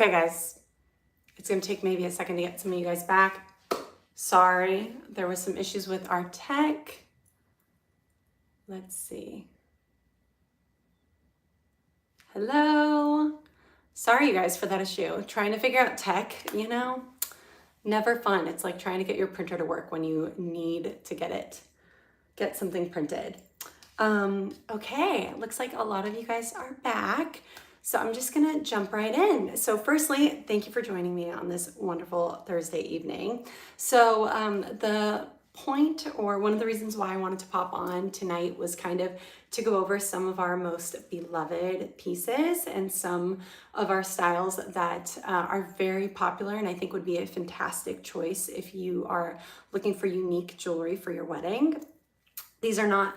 Okay guys, it's gonna take maybe a second to get some of you guys back. Sorry, there was some issues with our tech. Let's see. Hello. Sorry you guys for that issue. Trying to figure out tech, never fun. It's like trying to get your printer to work when you need to get something printed. Okay, looks like a lot of you guys are back. So I'm just gonna jump right in. So firstly, thank you for joining me on this wonderful Thursday evening. So the point, or one of the reasons why I wanted to pop on tonight, was kind of to go over some of our most beloved pieces and some of our styles that are very popular and I think would be a fantastic choice if you are looking for unique jewelry for your wedding. These are not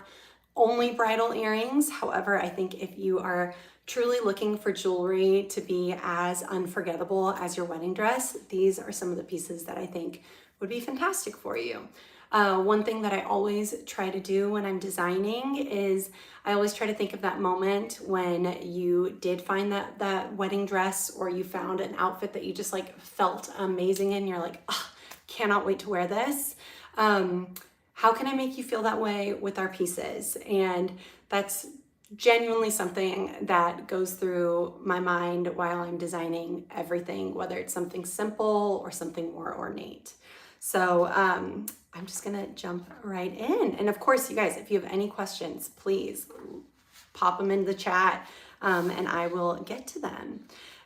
only bridal earrings. However, I think if you are truly looking for jewelry to be as unforgettable as your wedding dress, these are some of the pieces that I think would be fantastic for you. One thing that I always try to do when I'm designing is I always try to think of that moment when you did find that wedding dress, or you found an outfit that you just like felt amazing in. You're like, oh, cannot wait to wear this. How can I make you feel that way with our pieces? And that's genuinely something that goes through my mind while I'm designing everything, whether it's something simple or something more ornate. So I'm just gonna jump right in. And of course, you guys, if you have any questions, please pop them into the chat and I will get to them.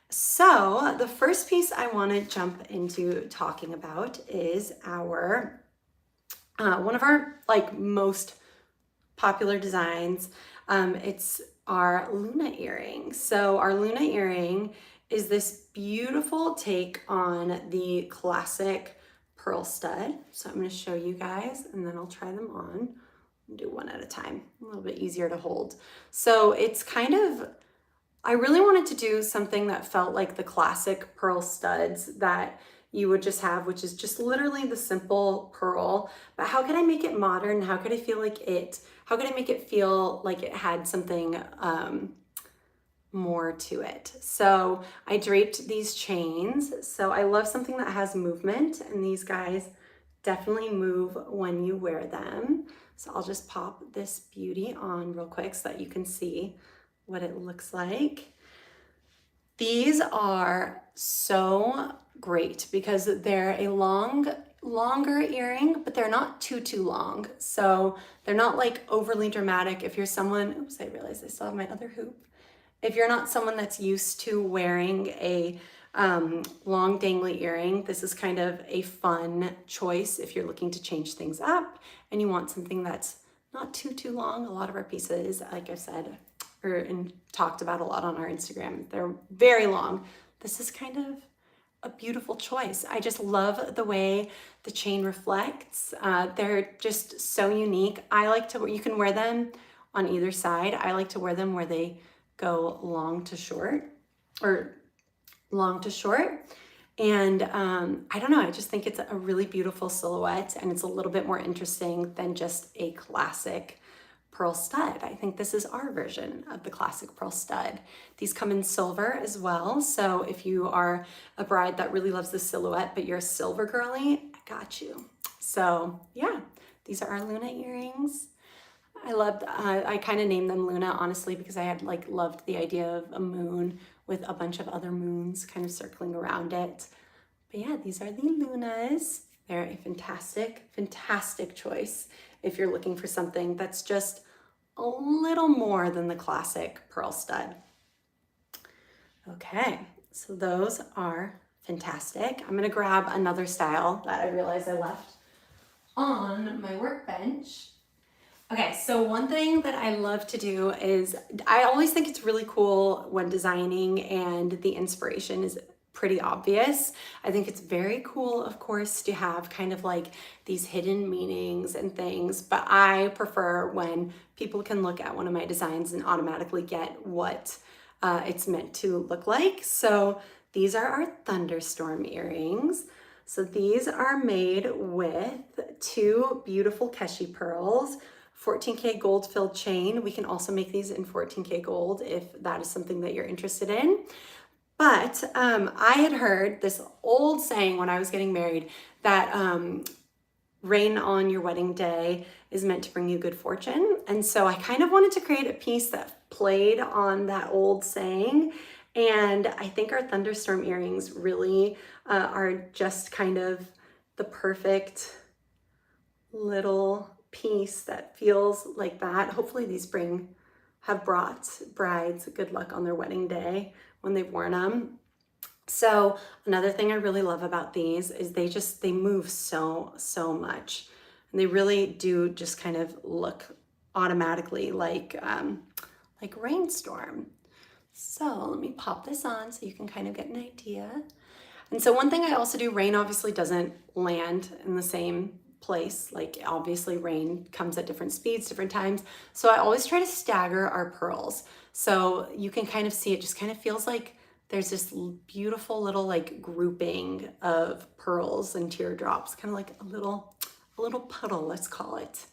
So the first piece I wanna jump into talking about is our one of our most popular designs. It's our Luna earring. So our Luna earring is this beautiful take on the classic pearl stud. So I'm going to show you guys and then I'll try them on. I'll do one at a time, a little bit easier to hold. So it's kind of, I really wanted to do something that felt like the classic pearl studs that you would just have, which is just literally the simple pearl. But how could I make it modern? How could I make it feel like it had something more to it? So I draped these chains. So I love something that has movement, and these guys definitely move when you wear them. So I'll just pop this beauty on real quick so that you can see what it looks like. These are so great because they're a longer earring, but they're not too long. So they're not like overly dramatic. If you're someone, oops, I realized I still have my other hoop. If you're not someone that's used to wearing a long dangly earring, this is kind of a fun choice if you're looking to change things up and you want something that's not too long. A lot of our pieces, like I've said, and talked about a lot on our Instagram, they're very long. This is kind of a beautiful choice. I just love the way the chain reflects. They're just so unique. I like to, you can wear them on either side. I like to wear them where they go long to short, or long to short. And I don't know, I just think it's a really beautiful silhouette, and it's a little bit more interesting than just a classic pearl stud. I think this is our version of the classic pearl stud. These come in silver as well. So if you are a bride that really loves the silhouette, but you're a silver girly, I got you. So yeah, these are our Luna earrings. I kind of named them Luna, honestly, because I had loved the idea of a moon with a bunch of other moons kind of circling around it. But yeah, these are the Lunas. They're a fantastic choice if you're looking for something that's just a little more than the classic pearl stud. Okay, so those are fantastic. I'm gonna grab another style that I realized I left on my workbench. Okay, so one thing that I love to do is, I always think it's really cool when designing and the inspiration is pretty obvious. I think it's very cool, of course, to have kind of like these hidden meanings and things, but I prefer when people can look at one of my designs and automatically get what it's meant to look like. So these are our thunderstorm earrings. So these are made with two beautiful Keshi pearls, 14K gold filled chain. We can also make these in 14K gold if that is something that you're interested in. But I had heard this old saying when I was getting married that rain on your wedding day is meant to bring you good fortune. And so I kind of wanted to create a piece that played on that old saying. And I think our thunderstorm earrings really are just kind of the perfect little piece that feels like that. Hopefully these have brought brides good luck on their wedding day when they've worn them. So another thing I really love about these is they move so much, and they really do just kind of look automatically like rainstorm. So let me pop this on so you can kind of get an idea. And so one thing I also do, rain obviously doesn't land in the same place. Like obviously rain comes at different speeds, different times. So I always try to stagger our pearls. So you can kind of see it just kind of feels like there's this beautiful little like grouping of pearls and teardrops, kind of like a little puddle, let's call it.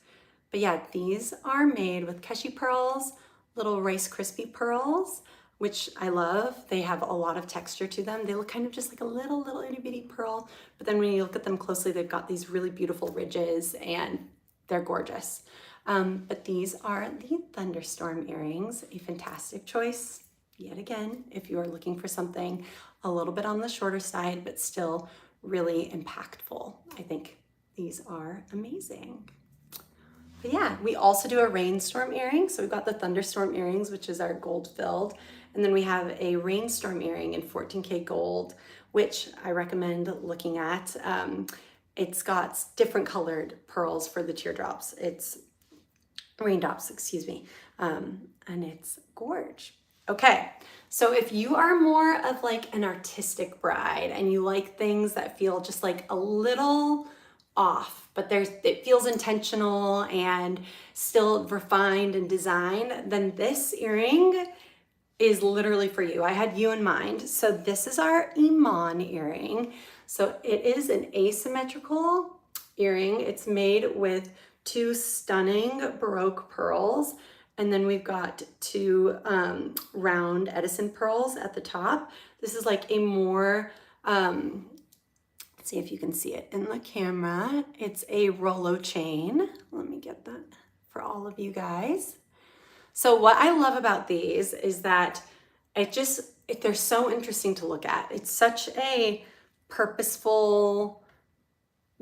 But yeah, these are made with Keshi pearls, little Rice Krispie pearls, which I love. They have a lot of texture to them. They look kind of just like a little itty bitty pearl, but then when you look at them closely, they've got these really beautiful ridges and they're gorgeous. But these are the Thunderstorm earrings, a fantastic choice. Yet again, if you are looking for something a little bit on the shorter side, but still really impactful, I think these are amazing. But yeah, we also do a rainstorm earring. So we've got the thunderstorm earrings, which is our gold filled. And then we have a rainstorm earring in 14K gold, which I recommend looking at. It's got different colored pearls for the teardrops. It's raindrops, excuse me. And it's gorge. Okay, so if you are more of like an artistic bride and you like things that feel just like a little off, but it feels intentional and still refined and designed, then this earring is literally for you. I had you in mind. So this is our Iman earring. So it is an asymmetrical earring. It's made with two stunning Baroque pearls. And then we've got two round Edison pearls at the top. This is like a more, let's see if you can see it in the camera. It's a Rolo chain. Let me get that for all of you guys. So what I love about these is that they're so interesting to look at. It's such a purposeful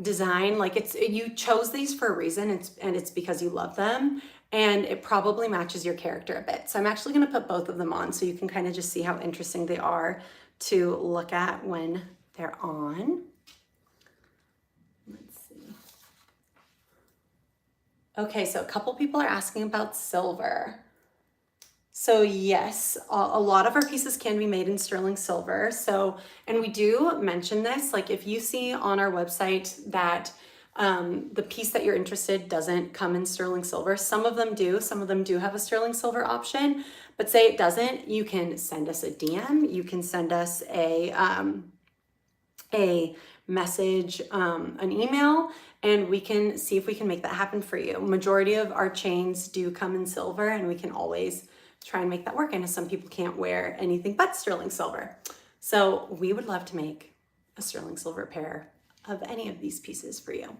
design. Like you chose these for a reason, and it's because you love them, and it probably matches your character a bit. So I'm actually going to put both of them on so you can kind of just see how interesting they are to look at when they're on. Let's see. Okay, so a couple people are asking about silver. So yes, a lot of our pieces can be made in sterling silver. So, and we do mention this, like if you see on our website that the piece that you're interested doesn't come in sterling silver, some of them do have a sterling silver option, but say it doesn't, you can send us a DM, you can send us a message, an email, and we can see if we can make that happen for you. Majority of our chains do come in silver, and we can always try and make that work. I know some people can't wear anything but sterling silver. So we would love to make a sterling silver pair of any of these pieces for you.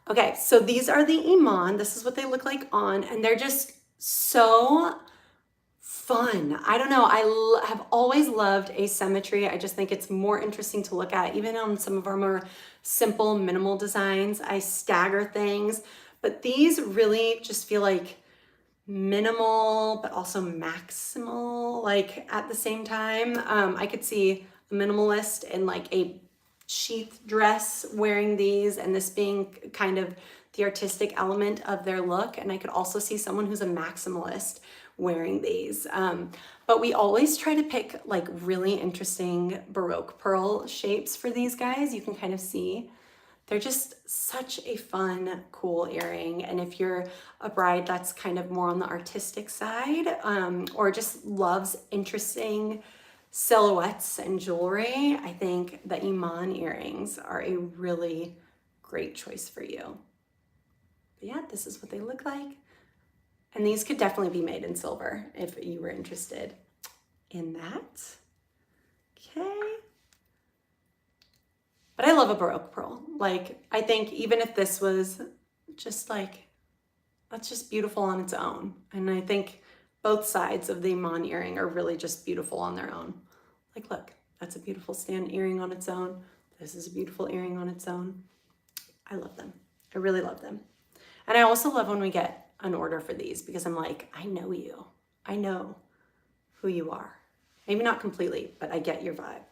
Okay, so these are the Iman. This is what they look like on, and they're just so fun. I don't know, I have always loved asymmetry. I just think it's more interesting to look at, even on some of our more simple, minimal designs. I stagger things, but these really just feel like minimal, but also maximal, like at the same time. I could see a minimalist in like a sheath dress wearing these, and this being kind of the artistic element of their look. And I could also see someone who's a maximalist wearing these. But we always try to pick like really interesting Baroque pearl shapes for these guys. You can kind of see they're just such a fun, cool earring. And if you're a bride that's kind of more on the artistic side, or just loves interesting silhouettes and jewelry, I think the Iman earrings are a really great choice for you. But yeah, this is what they look like. And these could definitely be made in silver if you were interested in that. Okay. But I love a Baroque pearl. Like, I think even if this was just like, that's just beautiful on its own. And I think both sides of the Iman earring are really just beautiful on their own. Like, look, that's a beautiful stand earring on its own. This is a beautiful earring on its own. I love them. I really love them. And I also love when we get an order for these because I'm like, I know you. I know who you are. Maybe not completely, but I get your vibe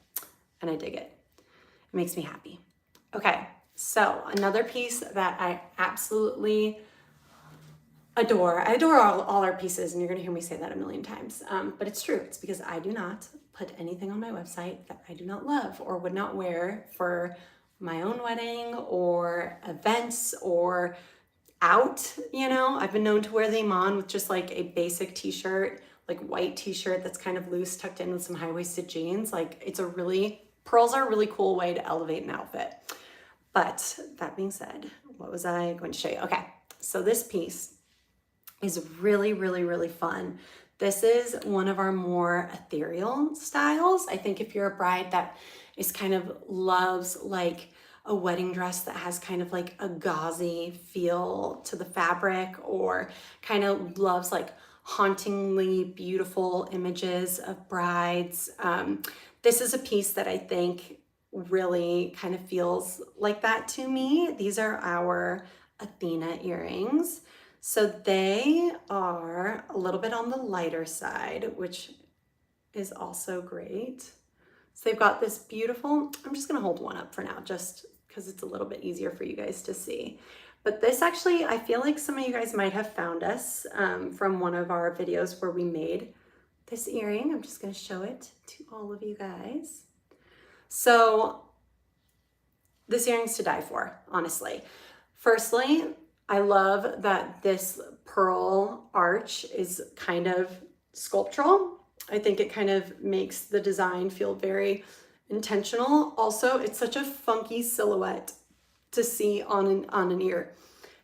and I dig it. It makes me happy. Okay, so another piece that I absolutely adore. I adore all our pieces, and you're gonna hear me say that a million times, but it's true. It's because I do not put anything on my website that I do not love or would not wear for my own wedding or events or out, you know. I've been known to wear the Iman with just like a basic t-shirt, like white t-shirt that's kind of loose, tucked in with some high-waisted jeans. Like, pearls are a really cool way to elevate an outfit. But that being said, what was I going to show you? Okay, so this piece is really, really, really fun. This is one of our more ethereal styles. I think if you're a bride that is kind of loves like a wedding dress that has kind of like a gauzy feel to the fabric, or kind of loves like hauntingly beautiful images of brides, this is a piece that I think really kind of feels like that to me. These are our Athena earrings. So they are a little bit on the lighter side, which is also great. So they've got this beautiful, I'm just gonna hold one up for now, just because it's a little bit easier for you guys to see. But this actually, I feel like some of you guys might have found us from one of our videos where we made this earring. I'm just gonna show it to all of you guys. So this earring's to die for, honestly. Firstly, I love that this pearl arch is kind of sculptural. I think it kind of makes the design feel very intentional. Also, it's such a funky silhouette to see on an ear.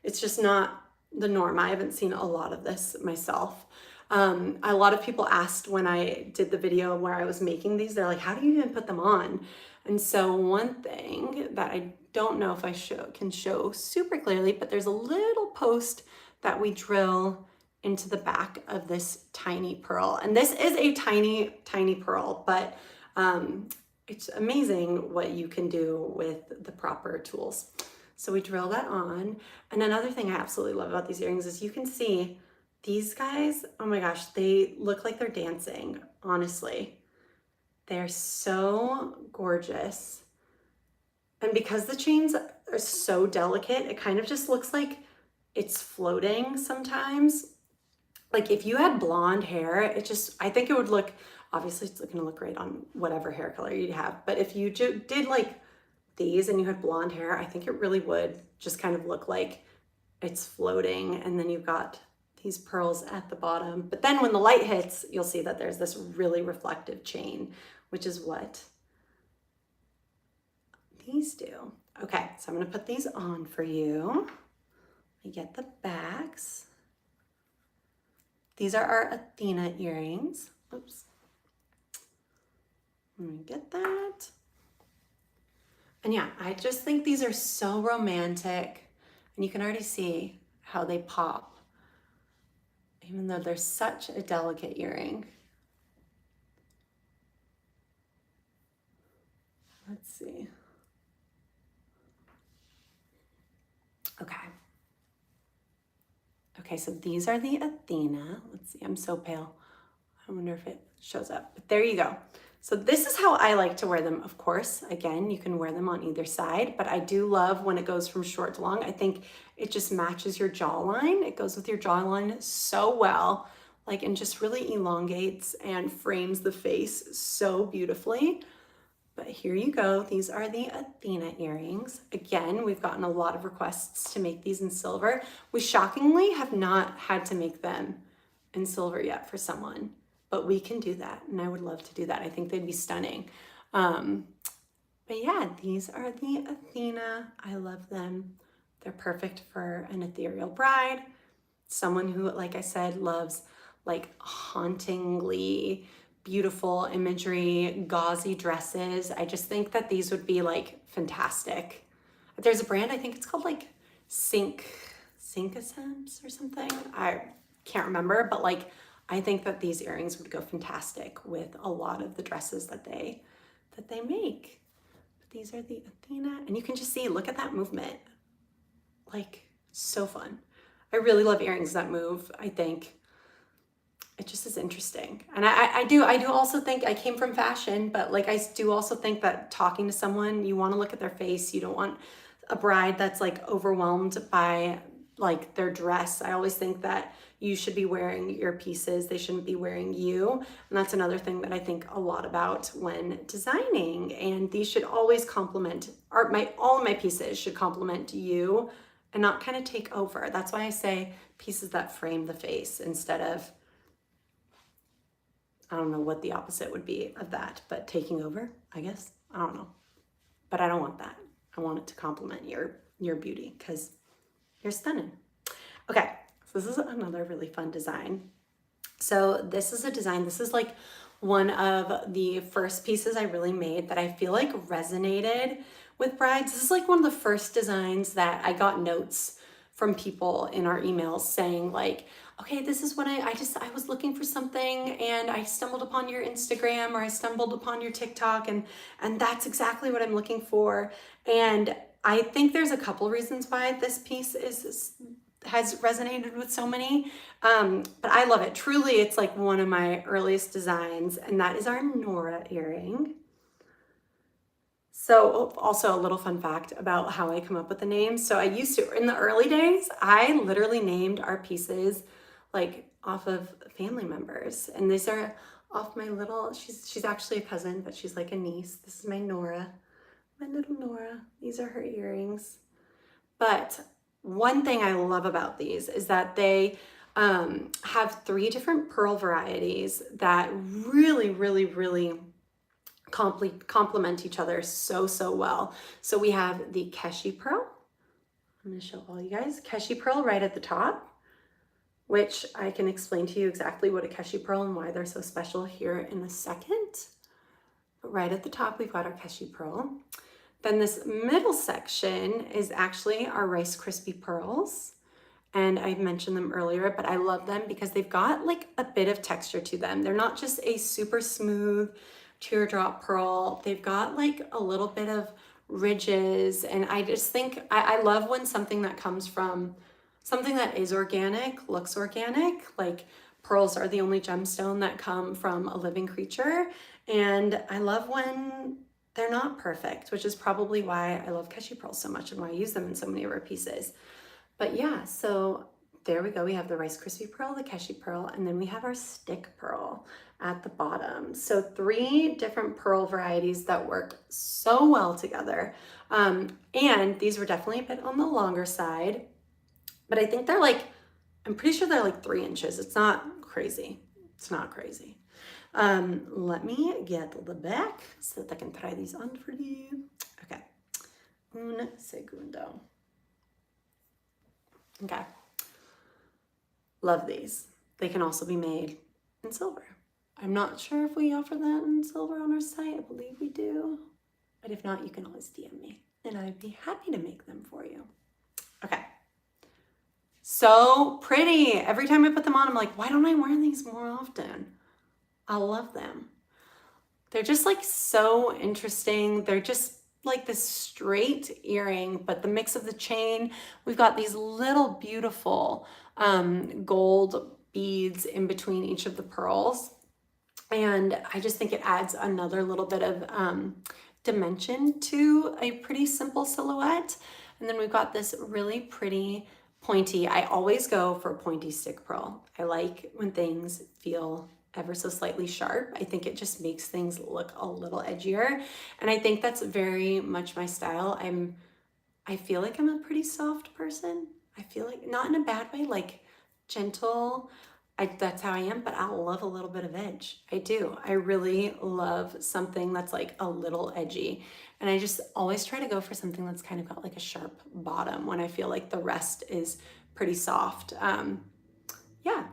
It's just not the norm. I haven't seen a lot of this myself. A lot of people asked when I did the video where I was making these, they're like, how do you even put them on? And so one thing that I don't know if I can show super clearly, but there's a little post that we drill into the back of this tiny pearl. And this is a tiny, tiny pearl, but it's amazing what you can do with the proper tools. So we drill that on. And another thing I absolutely love about these earrings is you can see these guys, oh my gosh, they look like they're dancing, honestly. They're so gorgeous. And because the chains are so delicate, it kind of just looks like it's floating sometimes. Like if you had blonde hair, I think it would look, obviously it's gonna look great on whatever hair color you have, but if you did like these and you had blonde hair, I think it really would just kind of look like it's floating, and then you've got these pearls at the bottom. But then when the light hits, you'll see that there's this really reflective chain, which is what these do. Okay, so I'm gonna put these on for you. Let me get the backs. These are our Athena earrings. Oops. Let me get that. And yeah, I just think these are so romantic, and you can already see how they pop, even though they're such a delicate earring. Let's see. Okay. Okay, so these are the Athena. Let's see, I'm so pale. I wonder if it shows up, but there you go. So this is how I like to wear them. Of course, again, you can wear them on either side, but I do love when it goes from short to long. I think it just matches your jawline. It goes with your jawline so well, like, and just really elongates and frames the face so beautifully. But here you go. These are the Athena earrings. Again, we've gotten a lot of requests to make these in silver. We shockingly have not had to make them in silver yet for someone, but we can do that, and I would love to do that. I think they'd be stunning. But yeah, these are the Athena. I love them. They're perfect for an ethereal bride, someone who, like I said, loves like hauntingly beautiful imagery, gauzy dresses. I just think that these would be like fantastic. There's a brand, I think it's called like Syncasense or something. I can't remember, but like I think that these earrings would go fantastic with a lot of the dresses that they make. But these are the Athena, and you can just see, look at that movement. Like, so fun. I really love earrings that move. I think it just is interesting. And I do also think, I came from fashion, but like I do also think that talking to someone, you want to look at their face. You don't want a bride that's like overwhelmed by like their dress. I always think that you should be wearing your pieces. They shouldn't be wearing you. And that's another thing that I think a lot about when designing. And these should always complement, or all of my pieces should complement you and not kind of take over. That's why I say pieces that frame the face instead of, I don't know what the opposite would be of that, but taking over, I guess. I don't know. But I don't want that. I want it to complement your beauty because you're stunning. Okay, so this is another really fun design. So this is a design, this is like one of the first pieces I really made that I feel like resonated with brides. This is like one of the first designs that I got notes from people in our emails saying like, okay, this is what I was looking for something and I stumbled upon your Instagram or I stumbled upon your TikTok and that's exactly what I'm looking for. And I think there's a couple reasons why this piece has resonated with so many, but I love it. Truly, it's like one of my earliest designs, and that is our Nora earring. So also a little fun fact about how I come up with the names. So I used to, in the early days, I literally named our pieces like off of family members. And these are off my little, she's actually a cousin, but she's like a niece. This is my Nora, my little Nora. These are her earrings. But one thing I love about these is that they have 3 different pearl varieties that really, really, really complement each other so well. So we have the Keshi pearl. I'm going to show all you guys. Keshi pearl right at the top, which I can explain to you exactly what a Keshi pearl and why they're so special here in a second. But right at the top, we've got our Keshi pearl. Then this middle section is actually our Rice Krispie pearls. And I mentioned them earlier, but I love them because they've got like a bit of texture to them. They're not just a super smooth teardrop pearl. They've got like a little bit of ridges. And I just think, I love when something that comes from something that is organic, looks organic, like pearls are the only gemstone that come from a living creature. And I love when they're not perfect, which is probably why I love Keshi pearls so much and why I use them in so many of our pieces. But yeah, so there we go. We have the Rice Krispie pearl, the Keshi pearl, and then we have our stick pearl at the bottom. So 3 different pearl varieties that work so well together. And these were definitely a bit on the longer side, but I think they're like, I'm pretty sure they're like 3 inches. It's not crazy. It's not crazy. Let me get the back so that I can try these on for you. Okay. Un segundo. Okay. Love these. They can also be made in silver. I'm not sure if we offer that in silver on our site. I believe we do. But if not, you can always DM me and I'd be happy to make them for you. Okay. So pretty. Every time I put them on, I'm like, why don't I wear these more often? I love them. They're just like so interesting. They're just like this straight earring, but the mix of the chain, we've got these little beautiful gold beads in between each of the pearls. And I just think it adds another little bit of dimension to a pretty simple silhouette. And then we've got this really pretty pointy, I always go for a pointy stick pearl. I like when things feel ever so slightly sharp. I think it just makes things look a little edgier. And I think that's very much my style. I feel like I'm a pretty soft person. I feel like, not in a bad way, like gentle. That's how I am, but I love a little bit of edge. I do. I really love something that's like a little edgy. And I just always try to go for something that's kind of got like a sharp bottom when I feel like the rest is pretty soft. Yeah.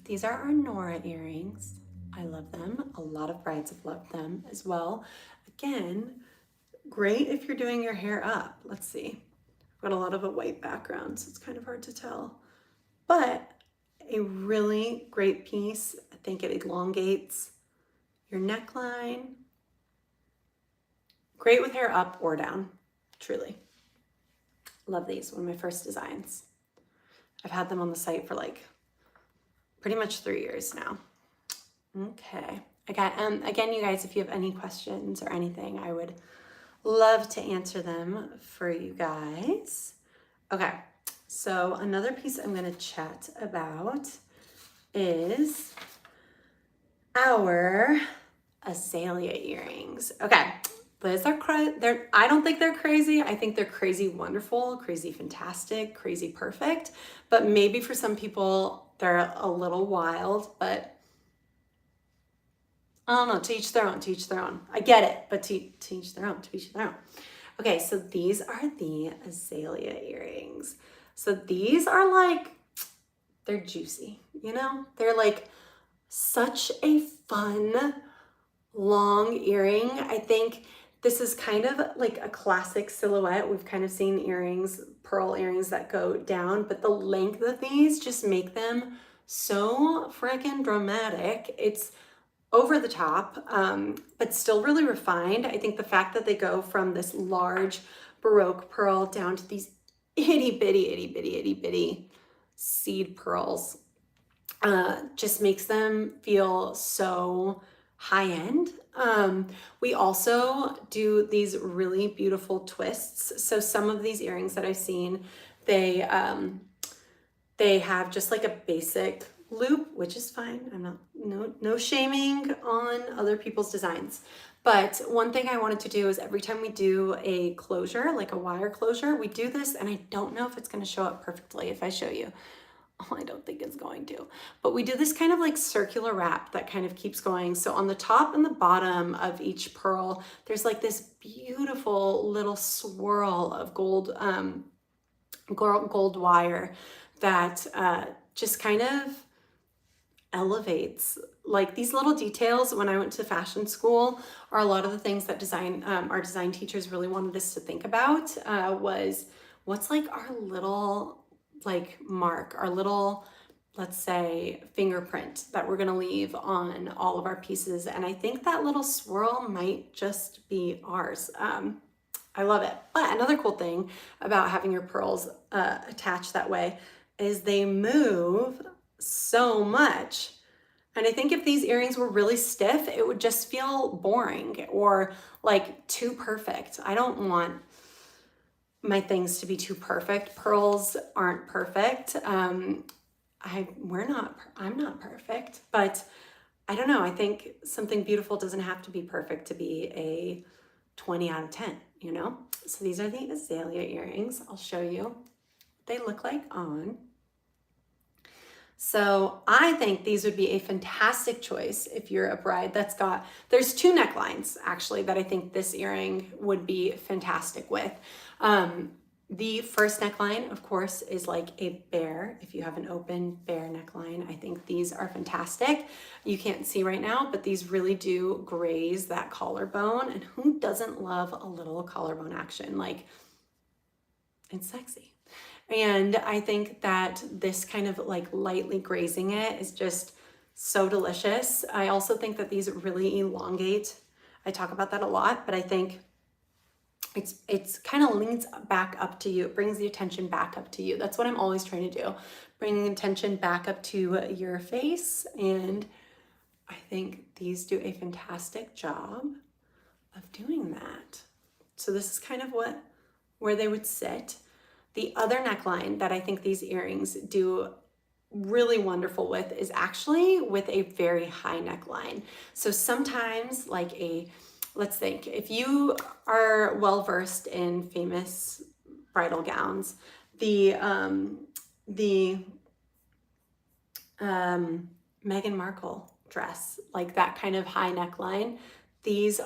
These are our Nora earrings. I love them. A lot of brides have loved them as well. Again, great if you're doing your hair up. Let's see. I've got a lot of a white background, so it's kind of hard to tell. But a really great piece. I think it elongates your neckline. Great with hair up or down, truly. Love these, one of my first designs. I've had them on the site for like pretty much 3 years now. Okay, again, you guys, if you have any questions or anything, I would love to answer them for you guys. Okay, so another piece I'm gonna chat about is our azalea earrings. Okay, those are I don't think they're crazy. I think they're crazy wonderful, crazy fantastic, crazy perfect. But maybe for some people they're a little wild, but I don't know, to each their own, to each their own. I get it, but to each their own, to each their own. Okay, so these are the azalea earrings. So these are like, they're juicy, you know? They're like such a fun, long earring. I think this is kind of like a classic silhouette. We've kind of seen earrings, pearl earrings that go down, but the length of these just make them so freaking dramatic. It's over the top, but still really refined. I think the fact that they go from this large Baroque pearl down to these itty bitty seed pearls just makes them feel so high end. We also do these really beautiful twists. So some of these earrings that I've seen, they have just like a basic loop, which is fine. I'm not, no shaming on other people's designs. But one thing I wanted to do is every time we do a closure, like a wire closure, we do this, and I don't know if it's going to show up perfectly if I show you. Oh, I don't think it's going to, but we do this kind of like circular wrap that kind of keeps going. So on the top and the bottom of each pearl, there's like this beautiful little swirl of gold, gold wire that just kind of elevates. Like these little details when I went to fashion school are a lot of the things that our design teachers really wanted us to think about, was what's like our little like mark, our little, let's say, fingerprint that we're gonna leave on all of our pieces. And I think that little swirl might just be ours. I love it. But another cool thing about having your pearls attached that way is they move so much. And I think if these earrings were really stiff, it would just feel boring or like too perfect. I don't want my things to be too perfect. Pearls aren't perfect. I'm not perfect, but I don't know. I think something beautiful doesn't have to be perfect to be a 20 out of 10, you know? So these are the azalea earrings. I'll show you what they look like on. So I think these would be a fantastic choice if you're a bride that's there's two necklines actually that I think this earring would be fantastic with. The first neckline, of course, is like a bear. If you have an open bear neckline, I think these are fantastic. You can't see right now, but these really do graze that collarbone. And who doesn't love a little collarbone action? Like, it's sexy. And I think that this kind of like lightly grazing it is just so delicious. I also think that these really elongate. I talk about that a lot, but I think it's kind of leans back up to you. It brings the attention back up to you. That's what I'm always trying to do. Bringing attention back up to your face. And I think these do a fantastic job of doing that. So this is kind of where they would sit. The other neckline that I think these earrings do really wonderful with is actually with a very high neckline. So sometimes like let's think, if you are well versed in famous bridal gowns, the Meghan Markle dress, like that kind of high neckline, these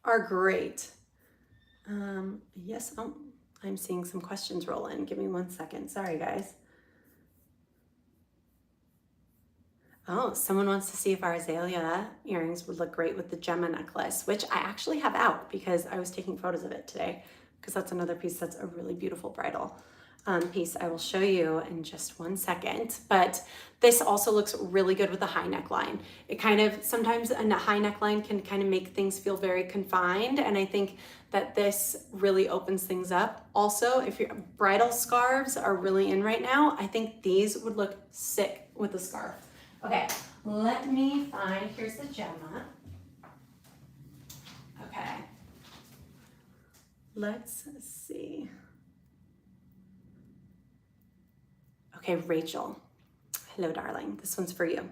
are great. Yes, oh, I'm seeing some questions roll in. Give me 1 second. Sorry, guys. Oh, someone wants to see if our azalea earrings would look great with the gemma necklace, which I actually have out because I was taking photos of it today, because that's another piece that's a really beautiful bridal piece I will show you in just one second. But this also looks really good with the high neckline. It kind of, sometimes a high neckline can kind of make things feel very confined, and I think that this really opens things up. Also, if your bridal scarves are really in right now, I think these would look sick with a scarf. Okay, let me find, here's the gemma. Okay, let's see. Okay, Rachel. Hello, darling. This one's for you.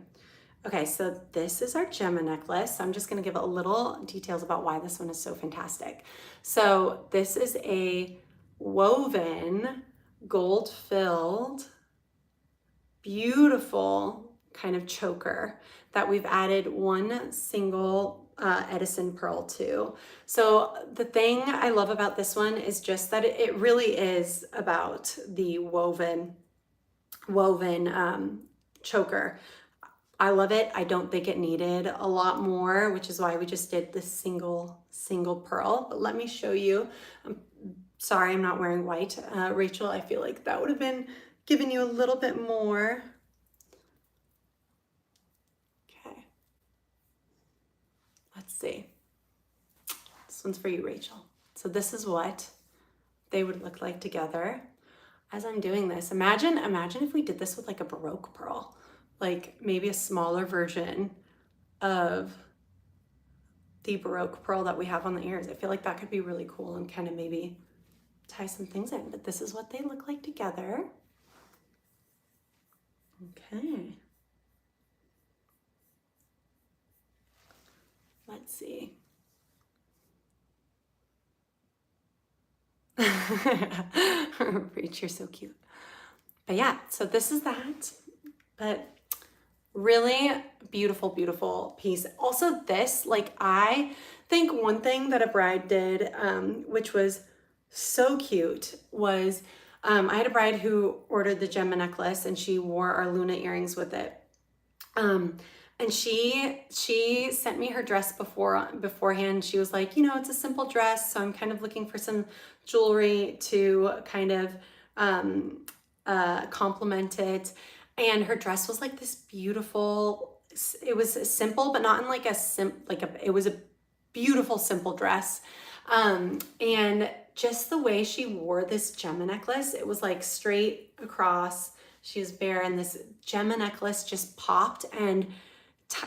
Okay, so this is our gemma necklace. I'm just gonna give a little details about why this one is so fantastic. So this is a woven, gold-filled, beautiful kind of choker that we've added one single Edison pearl to. So the thing I love about this one is just that it really is about the woven choker. I love it. I don't think it needed a lot more, which is why we just did this single pearl. But let me show you. I'm sorry, I'm not wearing white. Rachel, I feel like that would have been giving you a little bit more. Okay. Let's see. This one's for you, Rachel. So this is what they would look like together. As I'm doing this, imagine if we did this with like a Baroque pearl, like maybe a smaller version of the Baroque pearl that we have on the ears. I feel like that could be really cool and kind of maybe tie some things in, but this is what they look like together. Okay. Let's see. Reach, you're so cute. But yeah, so this is that. But really beautiful, beautiful piece. Also this, like I think one thing that a bride did, which was so cute, was I had a bride who ordered the gemma necklace and she wore our Luna earrings with it. And she sent me her dress beforehand. She was like, you know, it's a simple dress, so I'm kind of looking for some jewelry to kind of complement it. And her dress was like this beautiful, it was simple, but not in like it was a beautiful, simple dress. And just the way she wore this gemma necklace, it was like straight across, she was bare, and this gemma necklace just popped and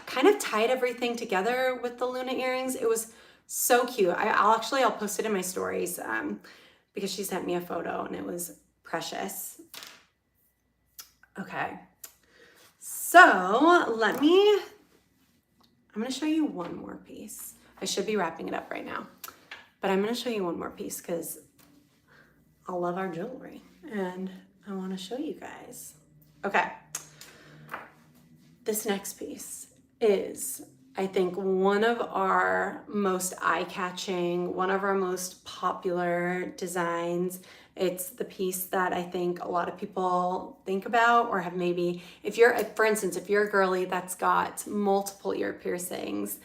kind of tied everything together with the Luna earrings. It was so cute. I'll post it in my stories because she sent me a photo and it was precious. Okay, so I'm gonna show you one more piece. I should be wrapping it up right now, but I'm gonna show you one more piece because I love our jewelry and I wanna show you guys. Okay, this next piece is, I think, one of our most eye-catching, one of our most popular designs. It's the piece that I think a lot of people think about or have maybe, for instance, if you're a girly that's got multiple ear piercings,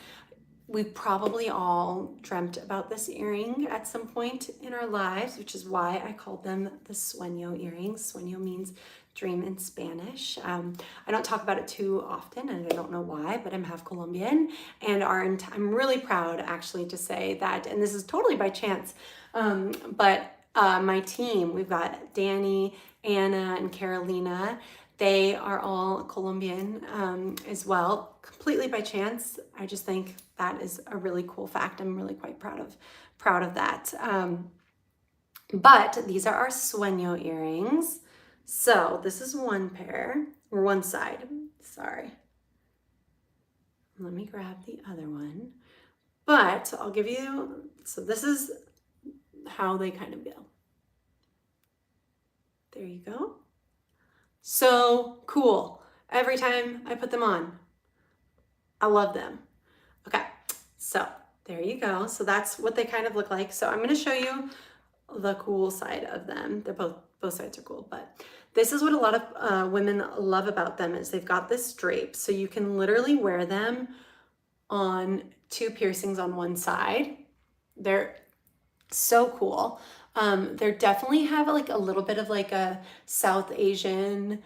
we've probably all dreamt about this earring at some point in our lives, which is why I called them the sueño earrings. Sueño means dream in Spanish. I don't talk about it too often, and I don't know why, but I'm half Colombian, and I'm really proud actually to say that, and this is totally by chance, but my team, we've got Danny, Anna, and Carolina. They are all Colombian as well, completely by chance. I just think that is a really cool fact. I'm really quite proud of that. But these are our sueño earrings. So this is one pair, or one side, sorry. Let me grab the other one. But I'll give you, so this is how they kind of go. There you go. So cool. Every time I put them on, I love them. Okay, so there you go. So that's what they kind of look like. So I'm going to show you the cool side of them. They're both sides are cool, but this is what a lot of women love about them is they've got this drape. So you can literally wear them on 2 piercings on one side. They're so cool. They definitely have like a little bit of like a South Asian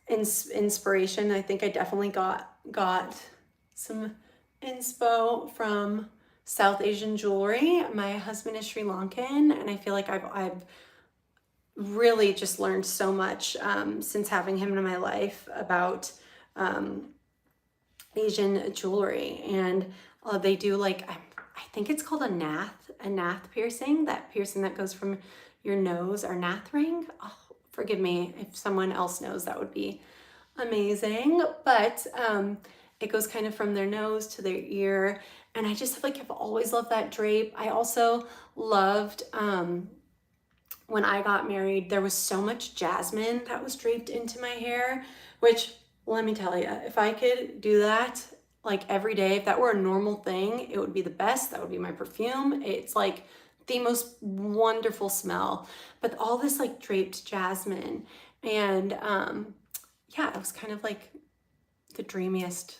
inspiration. I think I definitely got some inspo from South Asian jewelry. My husband is Sri Lankan, and I feel like I've really just learned so much since having him in my life about Asian jewelry. And they do like, I think it's called a nath piercing, that piercing that goes from your nose, or nath ring. Oh, forgive me if someone else knows, that would be amazing. But it goes kind of from their nose to their ear. And I just have always loved that drape. I also loved, when I got married, there was so much jasmine that was draped into my hair, which, let me tell you, if I could do that like every day, if that were a normal thing, it would be the best. That would be my perfume. It's like the most wonderful smell, but all this like draped jasmine. And yeah, it was kind of like the dreamiest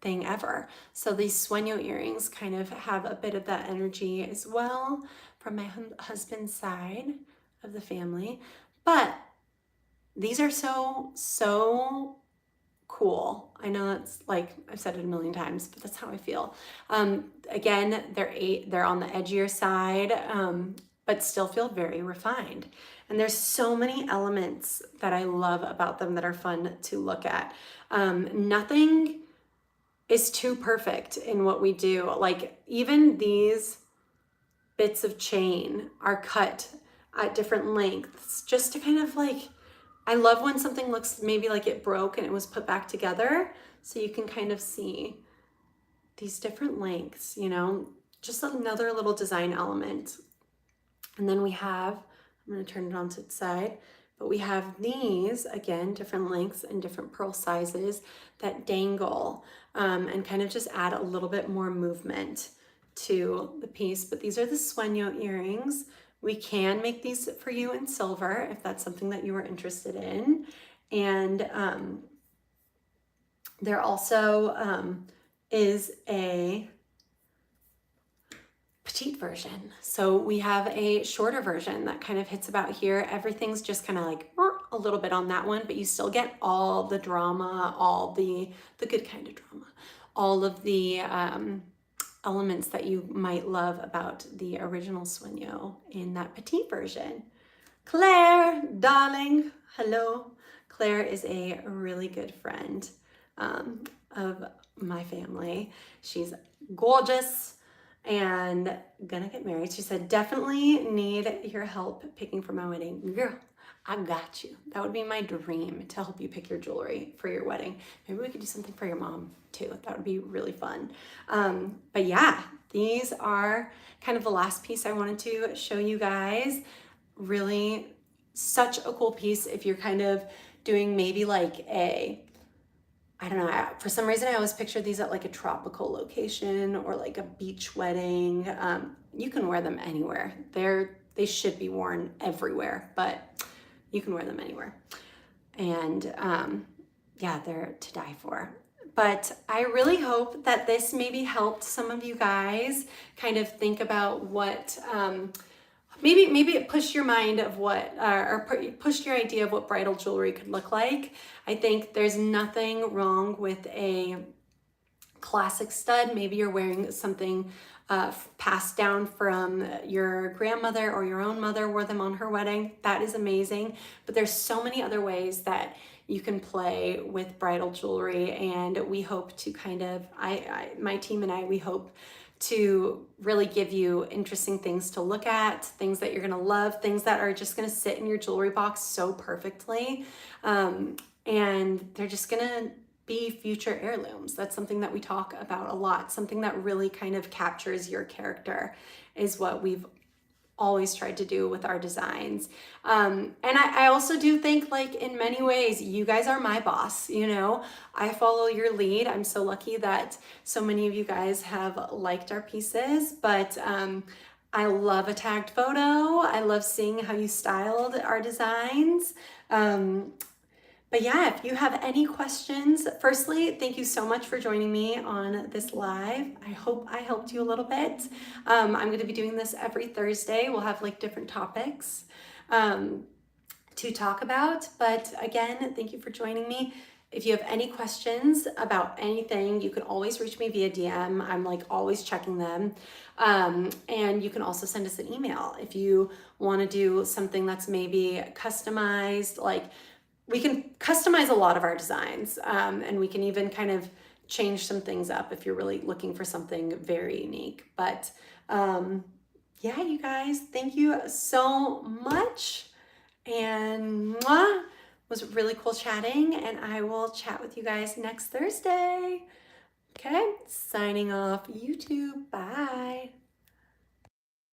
thing ever. So these sueño earrings kind of have a bit of that energy as well from my husband's side of the family. But these are so cool. I know that's like, I've said it a million times, but that's how I feel. Again, they're on the edgier side, but still feel very refined. And there's so many elements that I love about them that are fun to look at. Nothing is too perfect in what we do. Like even these bits of chain are cut at different lengths just to kind of like, I love when something looks maybe like it broke and it was put back together, so you can kind of see these different lengths, you know, just another little design element. And then we have, I'm going to turn it on to its side, but we have these, again, different lengths and different pearl sizes that dangle and kind of just add a little bit more movement to the piece. But these are the sueño earrings. We can make these for you in silver if that's something that you are interested in. And there also is a petite version. So we have a shorter version that kind of hits about here. Everything's just kind of like a little bit on that one, but you still get all the drama, all the good kind of drama, all of the elements that you might love about the original sueño in that petite version. Claire, darling, hello. Claire is a really good friend of my family. She's gorgeous and gonna get married. She said, definitely need your help picking for my wedding. Girl, I got you. That would be my dream, to help you pick your jewelry for your wedding. Maybe we could do something for your mom too. That would be really fun. But yeah, these are kind of the last piece I wanted to show you guys. Really such a cool piece if you're kind of doing maybe like I don't know, for some reason I always picture these at like a tropical location or like a beach wedding. You can wear them anywhere. They should be worn everywhere, but you can wear them anywhere. And yeah, they're to die for. But I really hope that this maybe helped some of you guys kind of think about what, maybe it pushed your mind of what, or pushed your idea of what bridal jewelry could look like. I think there's nothing wrong with a classic stud. Maybe you're wearing something passed down from your grandmother or your own mother wore them on her wedding. That is amazing. But there's so many other ways that you can play with bridal jewelry, and we hope to kind of, my team and I, we hope to really give you interesting things to look at, things that you're gonna love, things that are just gonna sit in your jewelry box so perfectly. And they're just gonna be future heirlooms. That's something that we talk about a lot. Something that really kind of captures your character is what we've always tried to do with our designs. And I also do think, like, in many ways, you guys are my boss, you know? I follow your lead. I'm so lucky that so many of you guys have liked our pieces, but I love a tagged photo. I love seeing how you styled our designs. But yeah, if you have any questions, firstly, thank you so much for joining me on this live. I hope I helped you a little bit. I'm going to be doing this every Thursday. We'll have like different topics to talk about. But again, thank you for joining me. If you have any questions about anything, you can always reach me via DM. I'm like always checking them. And you can also send us an email if you want to do something that's maybe customized. Like, we can customize a lot of our designs, and we can even kind of change some things up if you're really looking for something very unique. But yeah, you guys, thank you so much. And mwah, was really cool chatting, and I will chat with you guys next Thursday. Okay, signing off YouTube. Bye.